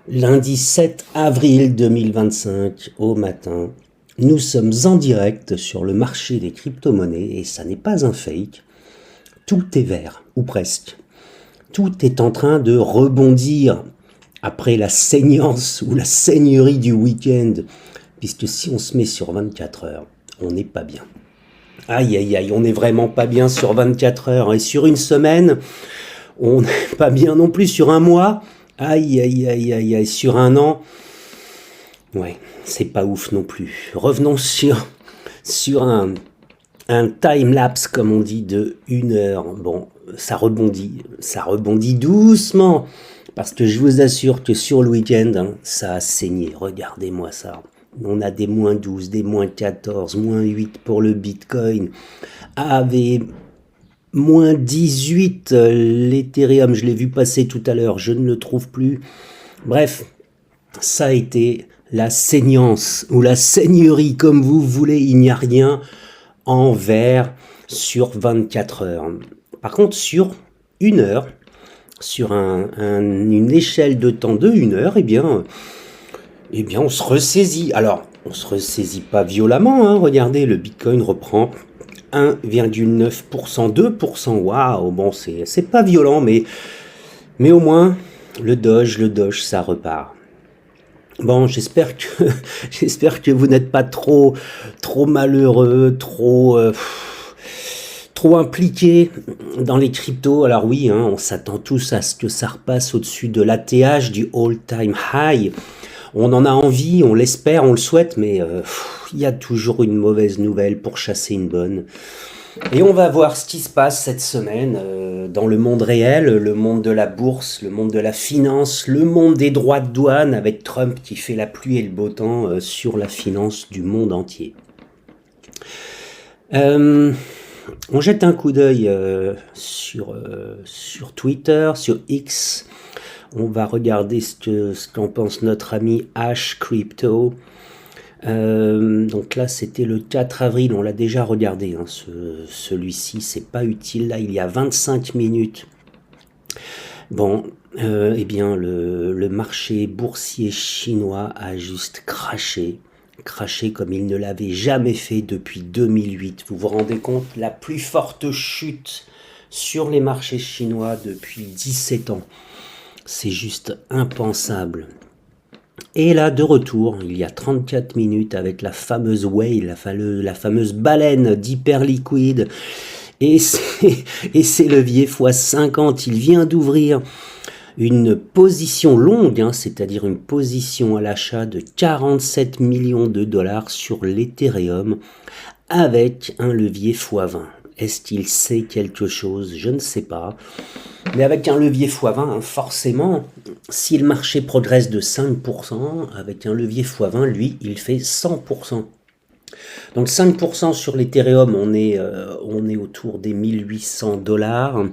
Lundi 7 avril 2025 au matin, nous sommes en direct sur le marché des crypto-monnaies et ça n'est pas un fake. Tout est vert, ou presque. Tout est en train de rebondir après la saignance ou la seigneurie du week-end, puisque si on se met sur 24 heures, on n'est pas bien. Aïe aïe aïe, on n'est vraiment pas bien sur 24 heures et sur une semaine, on n'est pas bien non plus sur un mois. Aïe aïe aïe aïe aïe, sur un an, ouais, c'est pas ouf non plus. Revenons sur un time-lapse, comme on dit, de 1 heure. Bon, ça rebondit doucement, parce que je vous assure que sur le week-end, hein, ça a saigné. Regardez-moi ça. On a des -12, des -14, -8 pour le Bitcoin. Avait -18 l'Ethereum, je l'ai vu passer tout à l'heure, je ne le trouve plus. Bref, ça a été la saignance ou la seigneurie, comme vous voulez, il n'y a rien en vert sur 24 heures. Par contre, sur 1 heure, sur une échelle de temps de 1 heure, eh bien, on se ressaisit. Alors, on se ressaisit pas violemment, hein. Regardez, le Bitcoin reprend 1,9%, 2%. Waouh, bon, c'est pas violent, mais au moins, le Doge, ça repart. Bon, j'espère que vous n'êtes pas trop malheureux, trop impliqué dans les cryptos. Alors oui, hein, on s'attend tous à ce que ça repasse au-dessus de l'ATH, du all-time high. On en a envie, on l'espère, on le souhaite, mais il y a toujours une mauvaise nouvelle pour chasser une bonne. Et on va voir ce qui se passe cette semaine dans le monde réel, le monde de la bourse, le monde de la finance, le monde des droits de douane, avec Trump qui fait la pluie et le beau temps sur la finance du monde entier. On jette un coup d'œil sur Twitter, sur X. On va regarder ce qu'en pense notre ami Ash Crypto. Donc là, c'était le 4 avril, on l'a déjà regardé, hein, celui-ci, c'est pas utile. Là, il y a 25 minutes. Bon, eh bien, le marché boursier chinois a juste craché comme il ne l'avait jamais fait depuis 2008. Vous vous rendez compte? La plus forte chute sur les marchés chinois depuis 17 ans. C'est juste impensable. Et là, de retour, il y a 34 minutes, avec la fameuse whale, la fameuse baleine d'hyperliquide, et ses leviers x50, il vient d'ouvrir une position longue, hein, c'est-à-dire une position à l'achat de 47 millions de dollars sur l'Ethereum, avec un levier x20. Est-ce qu'il sait quelque chose? Je ne sais pas. Mais avec un levier x20, hein, forcément, si le marché progresse de 5%, avec un levier x20, lui, il fait 100%. Donc 5% sur l'Ethereum, on est autour des 1800 dollars.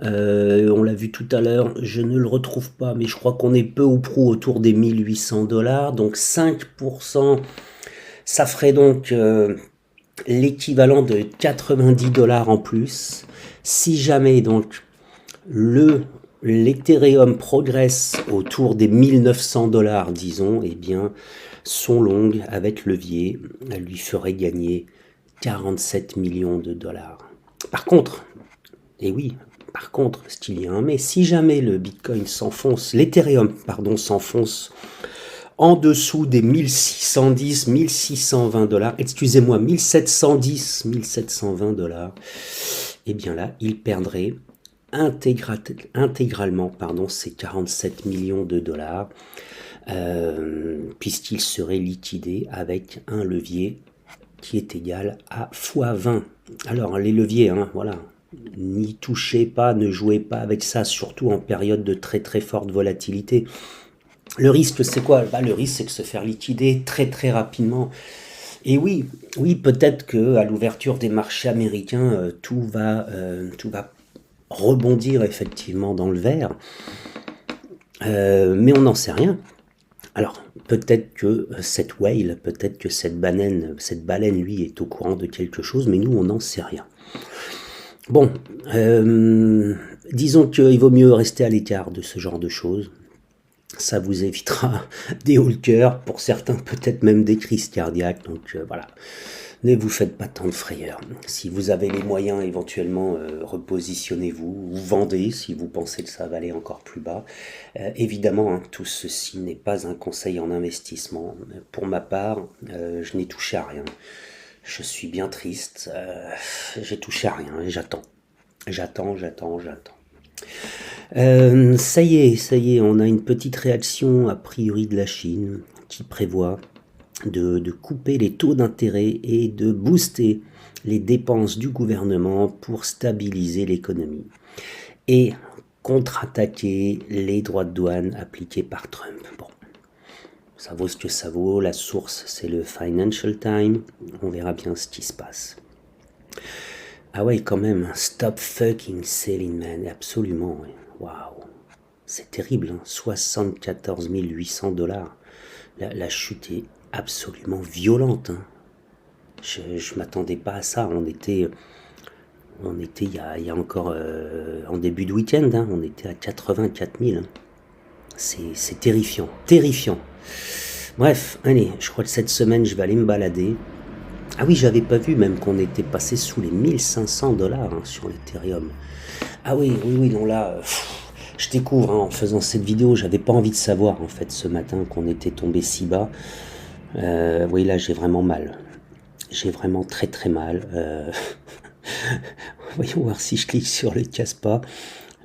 On l'a vu tout à l'heure, je ne le retrouve pas, mais je crois qu'on est peu ou prou autour des 1800 dollars. Donc 5%, ça ferait donc l'équivalent de 90 dollars en plus. Si jamais donc l'Ethereum progresse autour des 1900 dollars, disons, eh bien, son long avec levier lui ferait gagner 47 millions de dollars. Par contre, et oui, par contre, s'il y a un mais, si jamais le Bitcoin s'enfonce, l'Ethereum, pardon, s'enfonce en dessous des 1610, 1620 dollars, excusez-moi, 1710, 1720 dollars, et bien là, il perdrait intégralement ces 47 millions de dollars, puisqu'il serait liquidé avec un levier qui est égal à x20. Alors, les leviers, hein, voilà, n'y touchez pas, ne jouez pas avec ça, surtout en période de très très forte volatilité. Le risque, c'est quoi? Le risque, c'est de se faire liquider très très rapidement. Et oui, peut-être qu'à l'ouverture des marchés américains, tout va rebondir effectivement dans le vert, mais on n'en sait rien. Alors, peut-être que cette whale, peut-être que cette baleine, lui, est au courant de quelque chose, mais nous, on n'en sait rien. Bon, disons qu'il vaut mieux rester à l'écart de ce genre de choses. Ça vous évitera des hauts le cœur, pour certains peut-être même des crises cardiaques. Donc voilà, ne vous faites pas tant de frayeur. Si vous avez les moyens, éventuellement, repositionnez-vous ou vendez si vous pensez que ça va aller encore plus bas. Évidemment, hein, tout ceci n'est pas un conseil en investissement. Pour ma part, je n'ai touché à rien. Je suis bien triste. J'ai touché à rien et j'attends. J'attends. Ça y est, on a une petite réaction a priori de la Chine qui prévoit de couper les taux d'intérêt et de booster les dépenses du gouvernement pour stabiliser l'économie et contre-attaquer les droits de douane appliqués par Trump. Bon, ça vaut ce que ça vaut, la source c'est le Financial Times, on verra bien ce qui se passe. Ah ouais, quand même, stop fucking selling, man, absolument, waouh, c'est terrible, hein. 74 800 $. La chute est absolument violente, hein. Je m'attendais pas à ça, on était il y a encore, en début de week-end, hein, on était à 84 000, hein. C'est terrifiant, terrifiant. Bref, allez, je crois que cette semaine, je vais aller me balader. Ah oui, j'avais pas vu même qu'on était passé sous les 1500 $, hein, sur l'Ethereum. Ah oui, non là, je découvre, hein, en faisant cette vidéo, j'avais pas envie de savoir en fait ce matin qu'on était tombé si bas. Oui, là j'ai vraiment mal. J'ai vraiment très très mal. Voyons voir si je clique sur le casse-pas.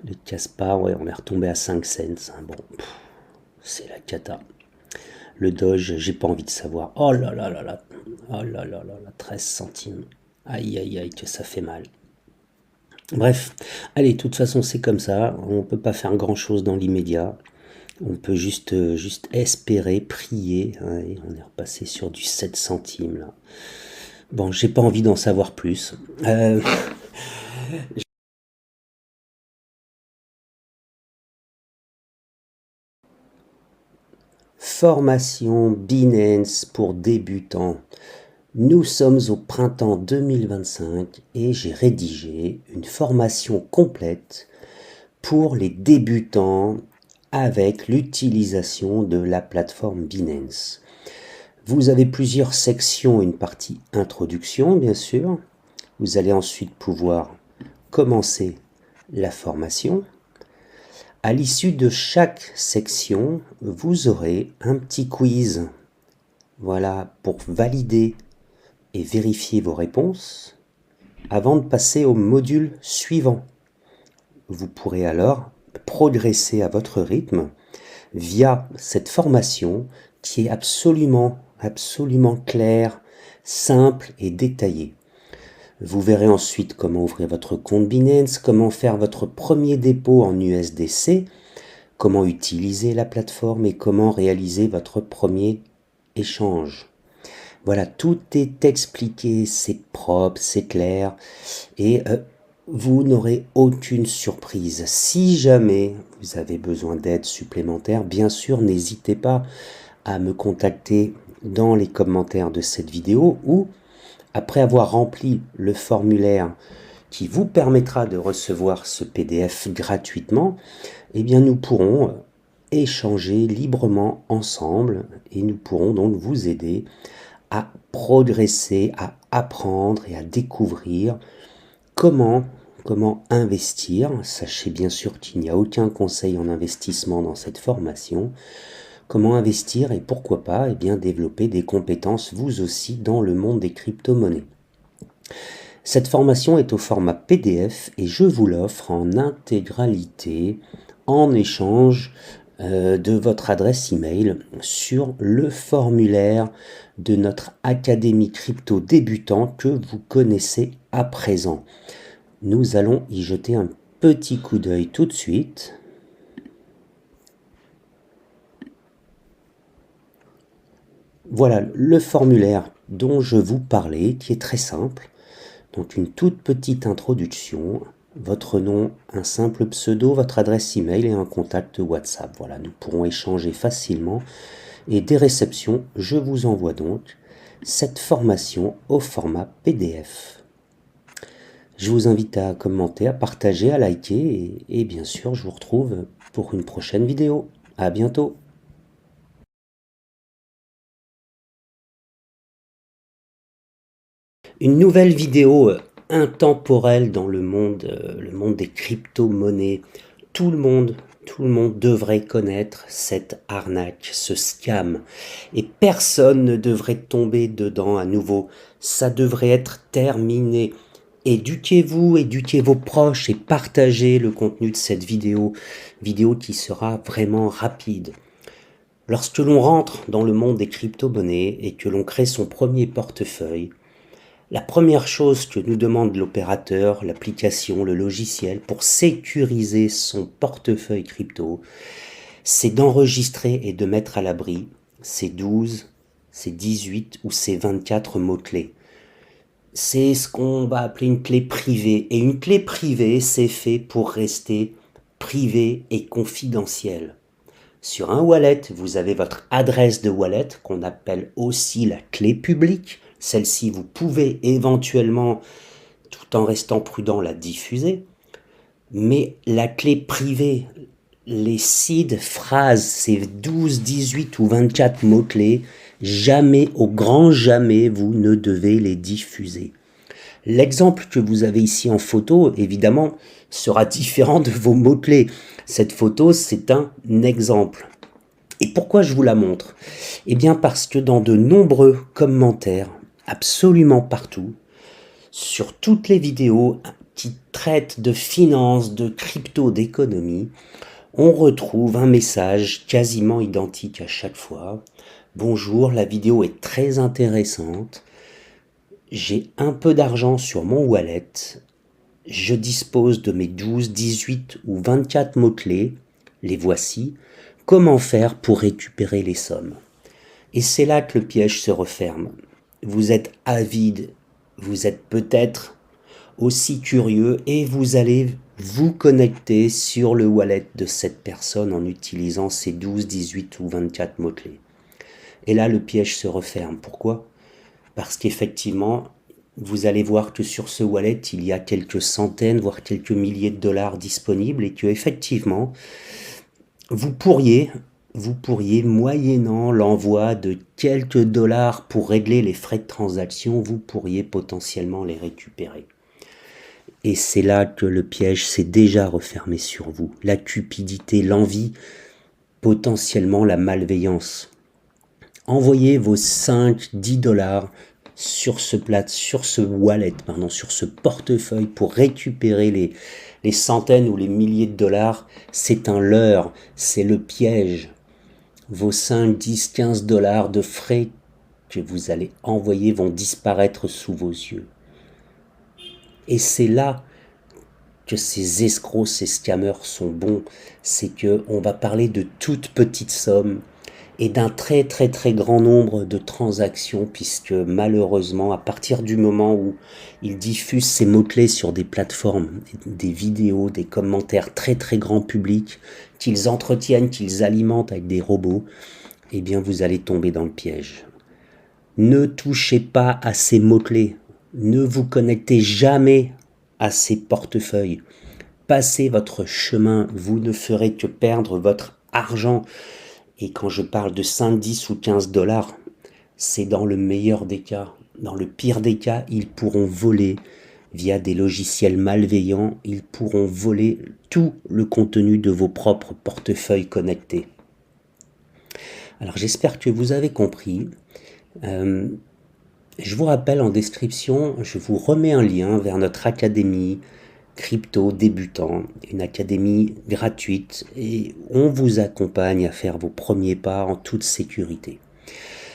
Le casse-pas, ouais, on est retombé à 5 cents. Hein. Bon, c'est la cata. Le Doge, j'ai pas envie de savoir. Oh là là là là. Oh là là là là, 13 centimes. Aïe aïe aïe, que ça fait mal. Bref, allez, de toute façon c'est comme ça. On peut pas faire grand chose dans l'immédiat. On peut juste espérer, prier. Ouais, on est repassé sur du 7 centimes là. Bon, j'ai pas envie d'en savoir plus. Formation Binance pour débutants. Nous sommes au printemps 2025 et j'ai rédigé une formation complète pour les débutants avec l'utilisation de la plateforme Binance. Vous avez plusieurs sections, une partie introduction bien sûr. Vous allez ensuite pouvoir commencer la formation. À l'issue de chaque section, vous aurez un petit quiz. Voilà, pour valider et vérifier vos réponses avant de passer au module suivant. Vous pourrez alors progresser à votre rythme via cette formation qui est absolument claire, simple et détaillée. Vous verrez ensuite comment ouvrir votre compte Binance, comment faire votre premier dépôt en USDC, comment utiliser la plateforme et comment réaliser votre premier échange. Voilà, tout est expliqué, c'est propre, c'est clair et vous n'aurez aucune surprise. Si jamais vous avez besoin d'aide supplémentaire, bien sûr, n'hésitez pas à me contacter dans les commentaires de cette vidéo ou après avoir rempli le formulaire qui vous permettra de recevoir ce PDF gratuitement, eh bien nous pourrons échanger librement ensemble et nous pourrons donc vous aider à progresser, à apprendre et à découvrir comment investir. Sachez bien sûr qu'il n'y a aucun conseil en investissement dans cette formation. Comment investir et pourquoi pas développer des compétences vous aussi dans le monde des crypto-monnaies. Cette formation est au format PDF et je vous l'offre en intégralité en échange de votre adresse email sur le formulaire de notre Académie Crypto débutant que vous connaissez à présent. Nous allons y jeter un petit coup d'œil tout de suite. Voilà le formulaire dont je vous parlais, qui est très simple. Donc une toute petite introduction, votre nom, un simple pseudo, votre adresse email et un contact WhatsApp. Voilà, nous pourrons échanger facilement. Et dès réception, je vous envoie donc cette formation au format PDF. Je vous invite à commenter, à partager, à liker et bien sûr, je vous retrouve pour une prochaine vidéo. À bientôt. Une nouvelle vidéo intemporelle dans le monde des crypto-monnaies. Tout le monde, tout le monde devrait connaître cette arnaque, ce scam. Et personne ne devrait tomber dedans à nouveau. Ça devrait être terminé. Éduquez-vous, éduquez vos proches et partagez le contenu de cette vidéo qui sera vraiment rapide. Lorsque l'on rentre dans le monde des crypto-monnaies et que l'on crée son premier portefeuille, la première chose que nous demande l'opérateur, l'application, le logiciel pour sécuriser son portefeuille crypto, c'est d'enregistrer et de mettre à l'abri ces 12, ces 18 ou ces 24 mots-clés. C'est ce qu'on va appeler une clé privée. Et une clé privée, c'est fait pour rester privé et confidentiel. Sur un wallet, vous avez votre adresse de wallet, qu'on appelle aussi la clé publique. Celle-ci, vous pouvez éventuellement, tout en restant prudent, la diffuser. Mais la clé privée, les seed phrases, ces 12, 18 ou 24 mots-clés, jamais, au grand jamais, vous ne devez les diffuser. L'exemple que vous avez ici en photo, évidemment, sera différent de vos mots-clés. Cette photo, c'est un exemple. Et pourquoi je vous la montre? Eh bien parce que dans de nombreux commentaires, absolument partout, sur toutes les vidéos qui traitent de finance, de crypto, d'économie, on retrouve un message quasiment identique à chaque fois. Bonjour, la vidéo est très intéressante. J'ai un peu d'argent sur mon wallet. Je dispose de mes 12, 18 ou 24 mots-clés. Les voici. Comment faire pour récupérer les sommes? Et c'est là que le piège se referme. Vous êtes avide, vous êtes peut-être aussi curieux et vous allez vous connecter sur le wallet de cette personne en utilisant ces 12, 18 ou 24 mots-clés. Et là, le piège se referme. Pourquoi? Parce qu'effectivement, vous allez voir que sur ce wallet, il y a quelques centaines, voire quelques milliers de dollars disponibles et que effectivement, vous pourriez, moyennant l'envoi de quelques dollars pour régler les frais de transaction, vous pourriez potentiellement les récupérer. Et c'est là que le piège s'est déjà refermé sur vous. La cupidité, l'envie, potentiellement la malveillance. Envoyez vos 5, 10 dollars sur ce wallet, sur ce portefeuille pour récupérer les centaines ou les milliers de dollars. C'est un leurre, c'est le piège. Vos 5, 10, 15 dollars de frais que vous allez envoyer vont disparaître sous vos yeux. Et c'est là que ces escrocs, ces scammers sont bons. C'est qu'on va parler de toutes petites sommes et d'un très très très grand nombre de transactions, puisque malheureusement, à partir du moment où ils diffusent ces mots-clés sur des plateformes, des vidéos, des commentaires très très grand public, qu'ils entretiennent, qu'ils alimentent avec des robots, eh bien vous allez tomber dans le piège. Ne touchez pas à ces mots-clés, ne vous connectez jamais à ces portefeuilles. Passez votre chemin, vous ne ferez que perdre votre argent. Et quand je parle de 5, 10 ou 15 dollars, c'est dans le meilleur des cas. Dans le pire des cas, ils pourront voler via des logiciels malveillants, ils pourront voler tout le contenu de vos propres portefeuilles connectés. Alors j'espère que vous avez compris. Je vous rappelle en description, je vous remets un lien vers notre académie crypto débutant, une académie gratuite et on vous accompagne à faire vos premiers pas en toute sécurité.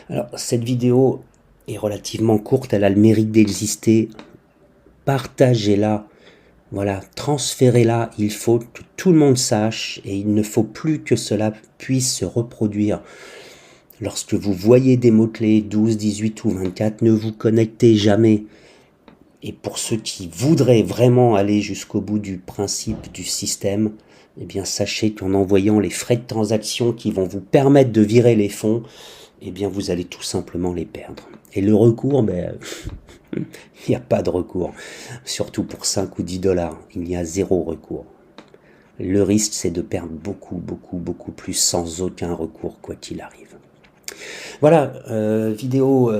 Alors cette vidéo est relativement courte, elle a le mérite d'exister. Partagez-la, voilà, transférez-la, il faut que tout le monde sache et il ne faut plus que cela puisse se reproduire. Lorsque vous voyez des mots-clés 12, 18 ou 24, ne vous connectez jamais. Et pour ceux qui voudraient vraiment aller jusqu'au bout du principe du système, eh bien sachez qu'en envoyant les frais de transaction qui vont vous permettre de virer les fonds, eh bien vous allez tout simplement les perdre. Et le recours, il n'y a pas de recours. Surtout pour 5 ou 10 dollars, il y a zéro recours. Le risque, c'est de perdre beaucoup plus sans aucun recours, quoi qu'il arrive. Voilà, vidéo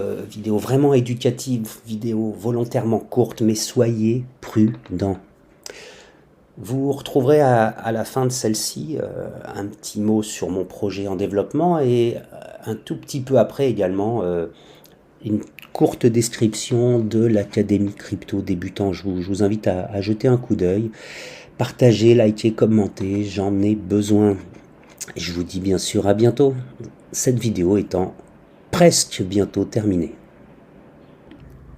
vraiment éducative, vidéo volontairement courte, mais soyez prudents. Vous retrouverez à la fin de celle-ci un petit mot sur mon projet en développement et un tout petit peu après également une courte description de l'Académie Crypto Débutant. Je vous invite à jeter un coup d'œil, partagez, likez, commentez, j'en ai besoin. Et je vous dis bien sûr à bientôt, cette vidéo étant presque bientôt terminée.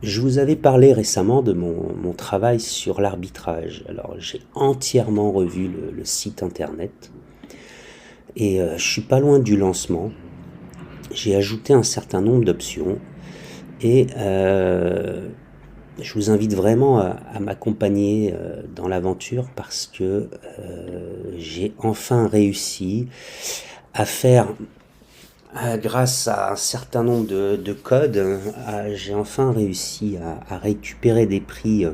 Je vous avais parlé récemment de mon travail sur l'arbitrage. Alors j'ai entièrement revu le site internet et je suis pas loin du lancement. J'ai ajouté un certain nombre d'options et je vous invite vraiment à m'accompagner dans l'aventure parce que j'ai enfin réussi à faire, grâce à un certain nombre de codes, j'ai enfin réussi à récupérer des prix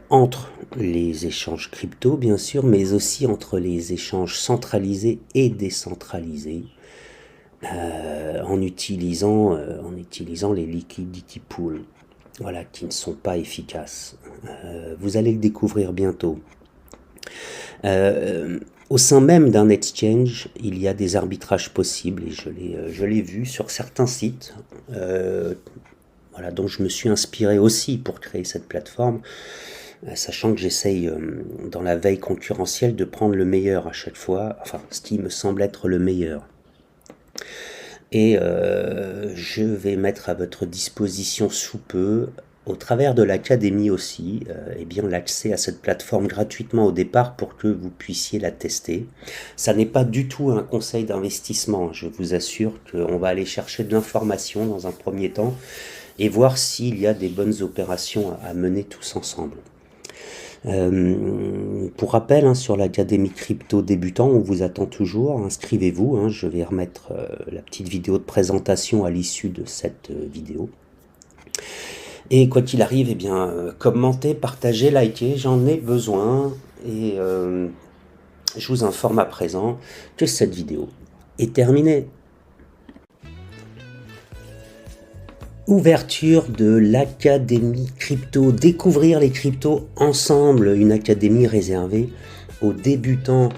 entre les échanges crypto bien sûr, mais aussi entre les échanges centralisés et décentralisés. En utilisant les liquidity pools, voilà, qui ne sont pas efficaces. Vous allez le découvrir bientôt. Au sein même d'un exchange, il y a des arbitrages possibles et je l'ai vu sur certains sites, voilà, dont je me suis inspiré aussi pour créer cette plateforme, sachant que j'essaye dans la veille concurrentielle de prendre le meilleur à chaque fois, enfin ce qui me semble être le meilleur. Et je vais mettre à votre disposition sous peu, au travers de l'académie aussi, eh bien l'accès à cette plateforme gratuitement au départ pour que vous puissiez la tester. Ça n'est pas du tout un conseil d'investissement, je vous assure qu'on va aller chercher de l'information dans un premier temps et voir s'il y a des bonnes opérations à mener tous ensemble. Pour rappel, hein, sur l'Académie Crypto Débutant, on vous attend toujours, inscrivez-vous, hein, je vais remettre la petite vidéo de présentation à l'issue de cette vidéo. Et quoi qu'il arrive, eh bien, commentez, partagez, likez, j'en ai besoin, et je vous informe à présent que cette vidéo est terminée. Ouverture de l'Académie Crypto, découvrir les cryptos ensemble, une académie réservée aux débutants,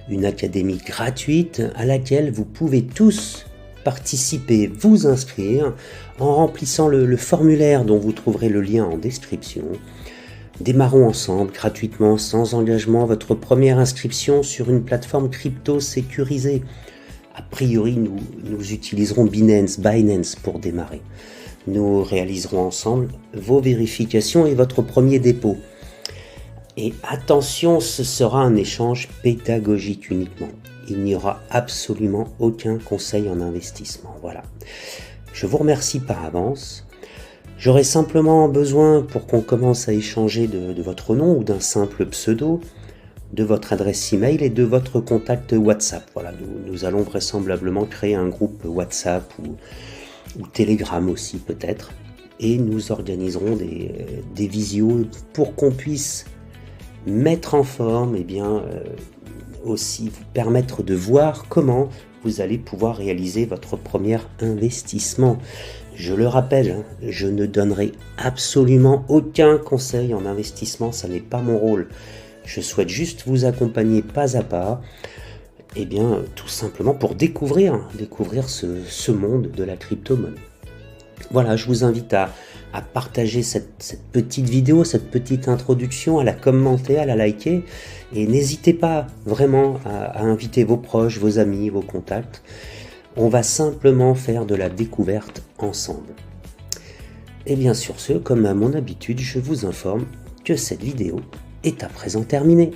une académie gratuite à laquelle vous pouvez tous participer, vous inscrire en remplissant le formulaire dont vous trouverez le lien en description. Démarrons ensemble gratuitement, sans engagement, votre première inscription sur une plateforme crypto sécurisée. A priori, nous utiliserons Binance pour démarrer. Nous réaliserons ensemble vos vérifications et votre premier dépôt. Et attention, ce sera un échange pédagogique uniquement. Il n'y aura absolument aucun conseil en investissement. Voilà. Je vous remercie par avance. J'aurai simplement besoin, pour qu'on commence à échanger, de votre nom ou d'un simple pseudo, de votre adresse email et de votre contact WhatsApp. Voilà, nous allons vraisemblablement créer un groupe WhatsApp ou Telegram aussi peut-être, et nous organiserons des visios pour qu'on puisse mettre en forme, et bien aussi vous permettre de voir comment vous allez pouvoir réaliser votre premier investissement. Je le rappelle, hein, je ne donnerai absolument aucun conseil en investissement, ça n'est pas mon rôle. Je souhaite juste vous accompagner pas à pas, et bien tout simplement pour découvrir ce monde de la crypto-monnaie. Voilà, je vous invite à partager cette petite vidéo, cette petite introduction, à la commenter, à la liker, et n'hésitez pas vraiment à inviter vos proches, vos amis, vos contacts. On va simplement faire de la découverte ensemble. Et bien sur ce, comme à mon habitude, je vous informe que cette vidéo est à présent terminée.